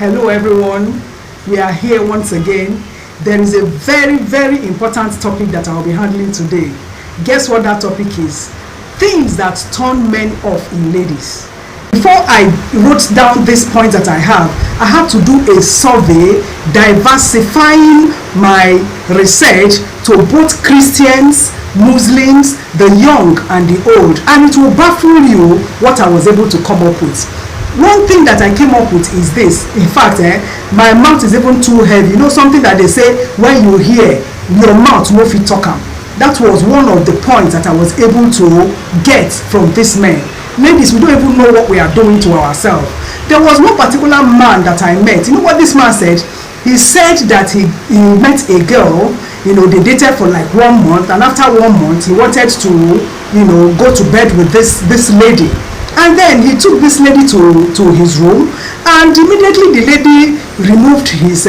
Hello everyone, we are here once again. There is a very, very important topic that I'll be handling today. Guess what that topic is? Things that turn men off in ladies. Before I wrote down this point that I had to do a survey diversifying my research to both Christians, Muslims, the young and the old, and it will baffle you what I was able to come up with. One thing that I came up with is this. In fact, my mouth is even too heavy. You know something that they say, when you hear, your mouth no fit talk am. That was one of the points that I was able to get from this man. Ladies, we don't even know what we are doing to ourselves. There was no particular man that I met. You know what this man said? He said that he met a girl, they dated for like 1 month, and after 1 month, he wanted to, go to bed with this lady. And then he took this lady to his room, and immediately the lady removed his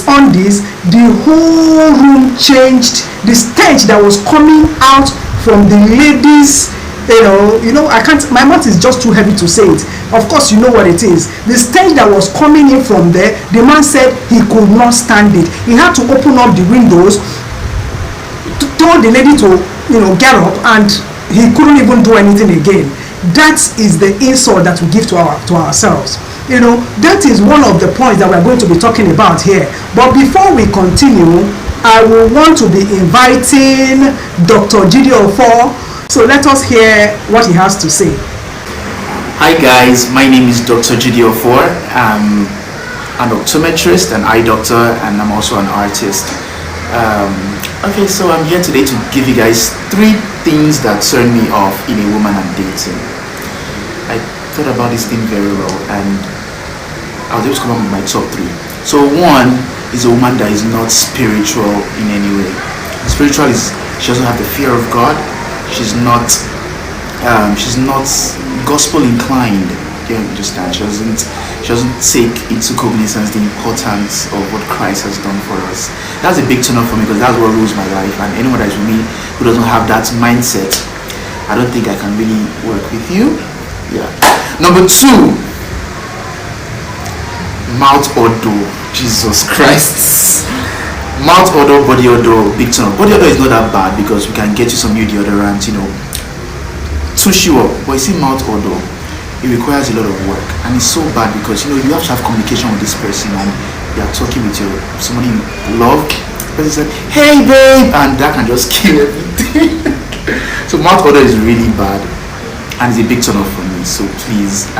undies. The whole room changed. The stench that was coming out from the lady's, I can't, my mouth is just too heavy to say it. Of course, you know what it is. The stench that was coming in from there, the man said he could not stand it. He had to open up the windows, told the lady to, get up, and he couldn't even do anything again. That is the insult that we give to ourselves. That is one of the points that we're going to be talking about here. But before we continue, I will want to be inviting Dr. Jídé Ofor. So let us hear what he has to say. Hi guys, my name is Dr. Jídé Ofor. I'm an optometrist, an eye doctor, and I'm also an artist. Okay, so I'm here today to give you guys 3 things that turn me off in a woman I'm dating. I thought about this thing very well, and I was able to come up with my top 3. So 1 is a woman that is not spiritual in any way. Spiritual is, she doesn't have the fear of God. She's not gospel inclined. You understand? She doesn't take into cognizance the importance of what Christ has done for us. That's a big turn off for me, because that's what rules my life. And anyone that's with me who doesn't have that mindset, I don't think I can really work with you. Yeah. Number 2, mouth odor. Jesus Christ. Mouth odor, body odor, big turn off. Body odor is not that bad because we can get you some new deodorant, touch you up. But you see, mouth odor, it requires a lot of work, and it's so bad because you have to have communication with this person, and you are talking with somebody you love. The person said, "Hey babe," and that can just kill everything. So mouth odor is really bad, and it's a big turn off for me. So please,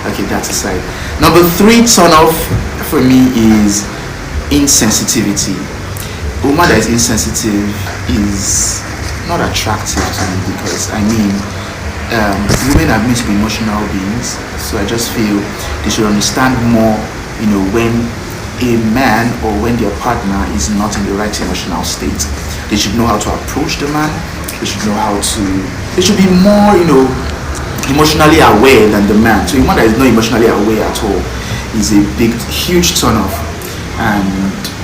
okay, that's aside. Number 3 turn off for me is insensitivity. A woman that is insensitive is not attractive to me, because women are meant to be emotional beings. So I just feel they should understand more, when a man or when their partner is not in the right emotional state. They should know how to approach the man. They should be more, emotionally aware than the man. So a woman that is not emotionally aware at all is a huge turn off, and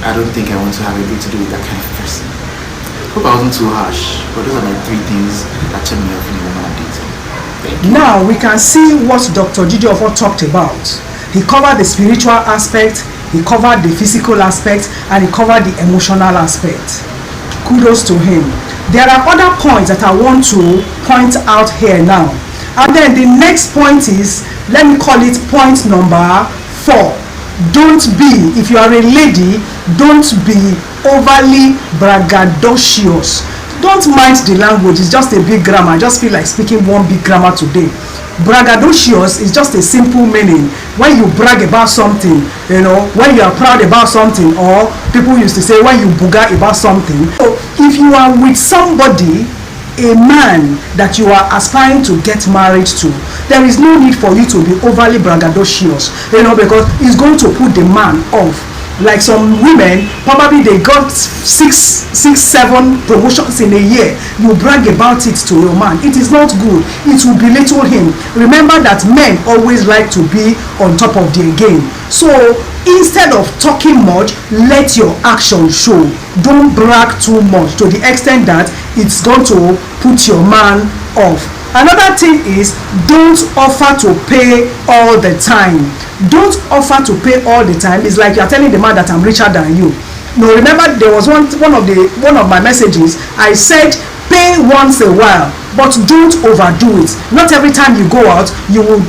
I don't think I want to have anything to do with that kind of person. Hope I wasn't too harsh, but those are my 3 things that turn me off in a woman I'm dating. Now we can see what Dr. Jídé Ofor talked about. He covered the spiritual aspect, he covered the physical aspect, and he covered the emotional aspect. Kudos to him. There are other points that I want to point out here now. And then the next point is, let me call it point number 4. Don't be, if you are a lady, don't be overly braggadocious. Don't mind the language, it's just a big grammar. I just feel like speaking one big grammar today. Braggadocious is just a simple meaning. When you brag about something, when you are proud about something, or people used to say when you booga about something. So if you are with somebody, a man that you are aspiring to get married to, there is no need for you to be overly braggadocious, because it's going to put the man off. Like some women, probably they got 6, 7 promotions in a year. You brag about it to your man. It is not good. It will belittle him. Remember that men always like to be on top of their game. So instead of talking much, let your action show. Don't brag too much to the extent that it's going to put your man off. Another thing is, don't offer to pay all the time. Don't offer to pay all the time. It's like you are telling the man that I'm richer than you. No, remember there was one of my messages. I said pay once a while, but don't overdo it. Not every time you go out you will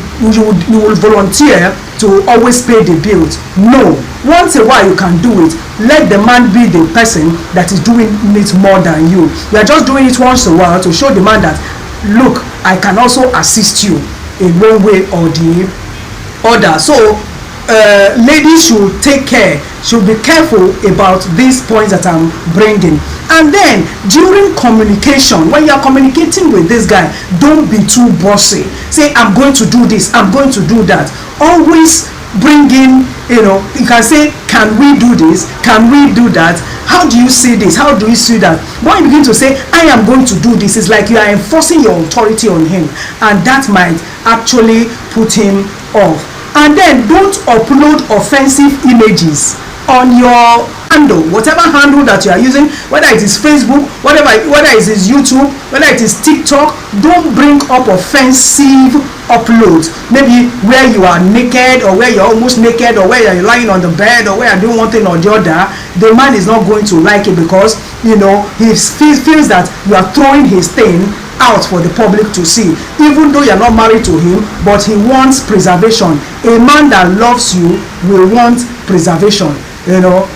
volunteer to always pay the bills. No, once a while you can do it. Let the man be the person that is doing it more than you. You are just doing it once a while to show the man that, look, I can also assist you in one way or the other. So ladies should take care, should be careful about these points that I'm bringing. And then during communication, when you are communicating with this guy, don't be too bossy. Say, I'm going to do this, I'm going to do that. Always bring in, you can say, can we do this, can we do that, how do you see this, how do you see that. When you begin to say, I am going to do this, it's like you are enforcing your authority on him, and that might actually put him off. And then don't upload offensive images on your handle, whatever handle that you are using, whether it is Facebook, whether it is YouTube, whether it is TikTok. Don't bring up offensive uploads, maybe where you are naked, or where you're almost naked, or where you're lying on the bed, or where you're doing one thing or the other. The man is not going to like it, because he feels that you are throwing his thing out for the public to see, even though you're not married to him, but he wants preservation. A man that loves you will want preservation.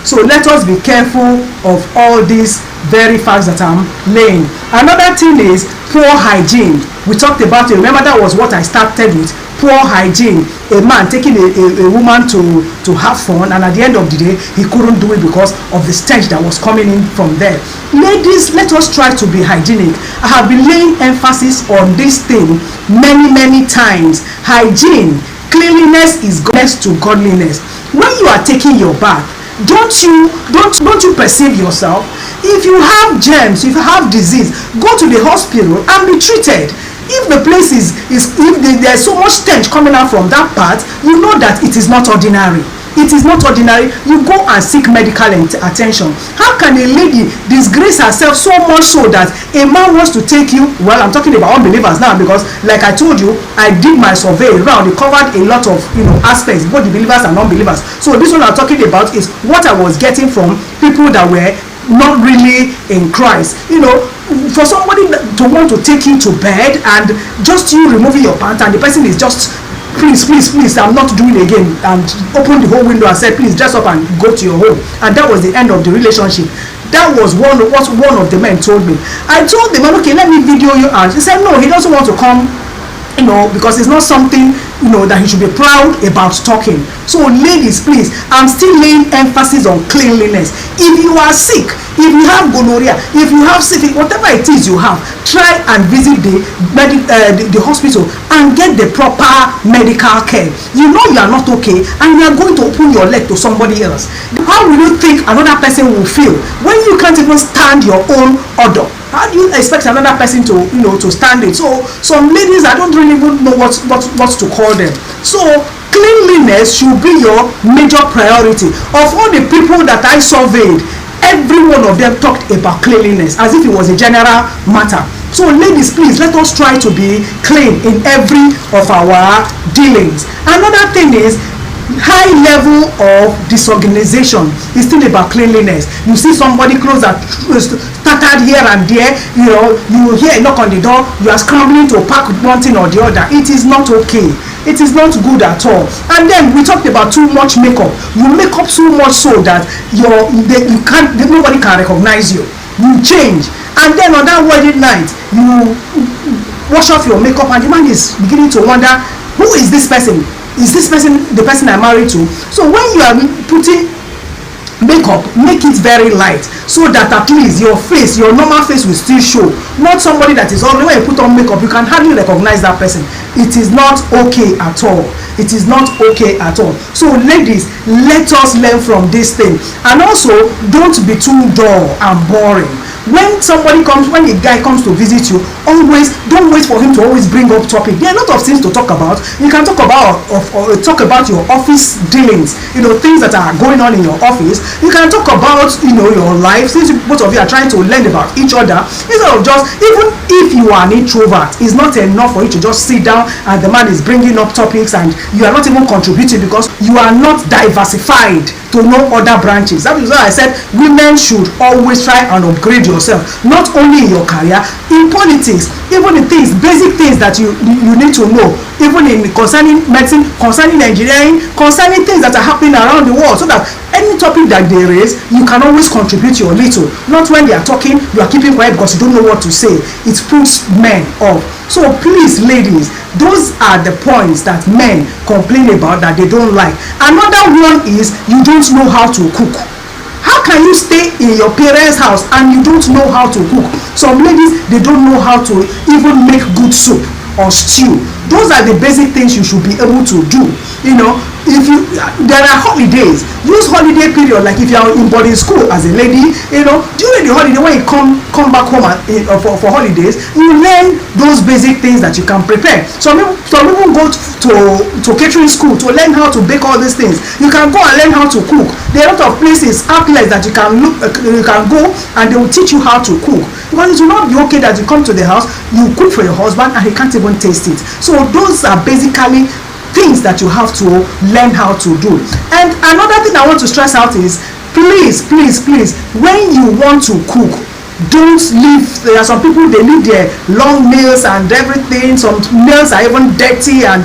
So let us be careful of all these very facts that I'm laying. Another thing is poor hygiene. We talked about it. Remember, that was what I started with. Poor hygiene. A man taking a woman to have fun, and at the end of the day he couldn't do it because of the stench that was coming in from there. Ladies, let us try to be hygienic. I have been laying emphasis on this thing many times. Hygiene, cleanliness is next to godliness. When you are taking your bath, don't you perceive yourself? If you have germs, if you have disease, go to the hospital and be treated. If the place if there's so much stench coming out from that part, you know that it is not ordinary. It is not ordinary. You go and seek medical attention. How can a lady disgrace herself so much so that a man wants to take you? Well, I'm talking about unbelievers now, because like I told you, I did my survey around. It covered a lot of aspects, both the believers and non-believers. So this one I'm talking about is what I was getting from people that were not really in Christ. For somebody to want to take you to bed, and just you removing your pants, and the person is just, please, I'm not doing it again, and open the whole window and said, please dress up and go to your home. And that was the end of the relationship. That was what one of the men told me. I told the man, okay, let me video you out. He said no, he doesn't want to come, because it's not something that he should be proud about talking. So ladies, please, I'm still laying emphasis on cleanliness. If you are sick, if you have gonorrhea, if you have syphilis, whatever it is you have, try and visit the hospital and get the proper medical care. You know you are not okay, and you are going to open your leg to somebody else. How will you think another person will feel when you can't even stand your own odor? How do you expect another person to stand it? So some ladies, I don't really even know what to call them. So cleanliness should be your major priority. Of all the people that I surveyed, every one of them talked about cleanliness as if it was a general matter. So ladies, please, let us try to be clean in every of our dealings. Another thing is, high level of disorganization is still about cleanliness. You see somebody clothes that started here and there, you hear a knock on the door, you are scrambling to pack one thing or the other. It is not okay. It is not good at all. And then we talked about too much makeup. You make up so much so that nobody can recognize you. You change, and then on that wedding night you wash off your makeup, and the man is beginning to wonder, who is this person? Is this person the person I'm married to? So when you are putting makeup, make it very light, so that at least your face, your normal face, will still show. Not somebody that is already, when you put on makeup, you can hardly recognize that person. It is not okay at all. It is not okay at all. So ladies, let us learn from this thing. And also, don't be too dull and boring. when a guy comes to visit you, always don't wait for him to always bring up topic. There are a lot of things to talk about. You can talk about your office dealings, things that are going on in your office. You can talk about your life, since both of you are trying to learn about each other, instead of just, even if you are an introvert, it's not enough for you to just sit down and the man is bringing up topics and you are not even contributing because you are not diversified to know other branches. That is why I said women should always try and upgrade yourself, not only in your career, in politics, even in basic things that you need to know, even in concerning medicine, concerning engineering, concerning things that are happening around the world, so that any topic that they raise, you can always contribute your little. Not when they are talking, you are keeping quiet because you don't know what to say. It puts men off. So please, ladies, those are the points that men complain about that they don't like. Another one is you don't know how to cook. How can you stay in your parents' house and you don't know how to cook? Some ladies, they don't know how to even make good soup or stew. Those are the basic things you should be able to do. There are holidays, use holiday period, like if you are in boarding school as a lady, during the holiday, when you come back home for holidays, you learn those basic things that you can prepare. Some people go to catering school to learn how to bake all these things. You can go and learn how to cook. There are a lot of places, outlets that you can go and they will teach you how to cook, because it will not be okay that you come to the house, you cook for your husband and he can't even taste it. So those are basically things that you have to learn how to do. And another thing I want to stress out is, please, when you want to cook, don't leave. There are some people, they leave their long nails and everything. Some nails are even dirty, and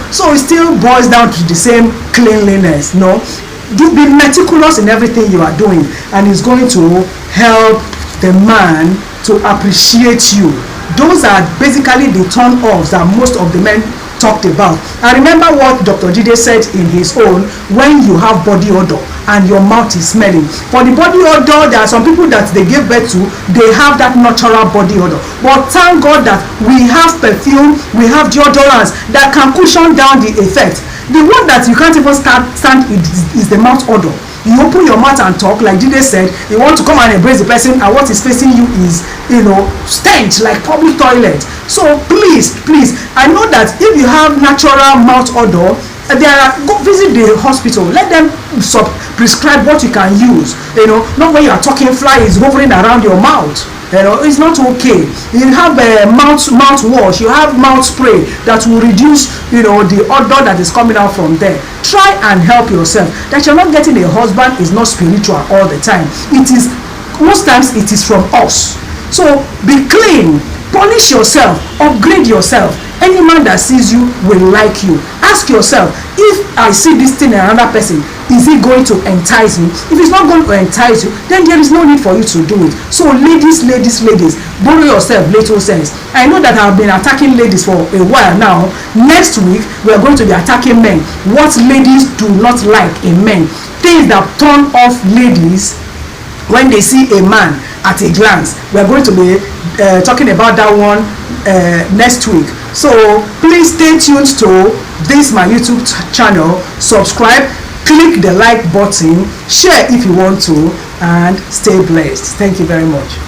so it still boils down to the same cleanliness. Be meticulous in everything you are doing, and it's going to help the man to appreciate you. Those are basically the turn-offs that most of the men talked about. And remember what Dr. Jide said in his own, when you have body odor and your mouth is smelling. For the body odor, there are some people that they give birth to, they have that natural body odor. But thank God that we have perfume, we have deodorants that can cushion down the effect. The one that you can't even stand is the mouth odor. You open your mouth and talk, like Jide said, you want to come and embrace the person, and what is facing you is, stench like public toilet. So please, I know that if you have natural mouth odor, go visit the hospital, let them prescribe what you can use. Not when you are talking, fly is hovering around your mouth. It's not okay. You have a mouthwash, you have mouth spray that will reduce the odor that is coming out from there. Try and help yourself. That you're not getting a husband is not spiritual all the time. Most times it is from us. So be clean, polish yourself, upgrade yourself. Any man that sees you will like you. Ask yourself, if I see this thing in another person, is it going to entice me? If it's not going to entice you, then there is no need for you to do it. So ladies, borrow yourself little sense. I know that I've been attacking ladies for a while now. Next week, we are going to be attacking men. What ladies do not like in men. Things that turn off ladies when they see a man at a glance. We are going to be talking about that one next week. So please stay tuned to my YouTube channel, subscribe, click the like button, share if you want to, and stay blessed. Thank you very much.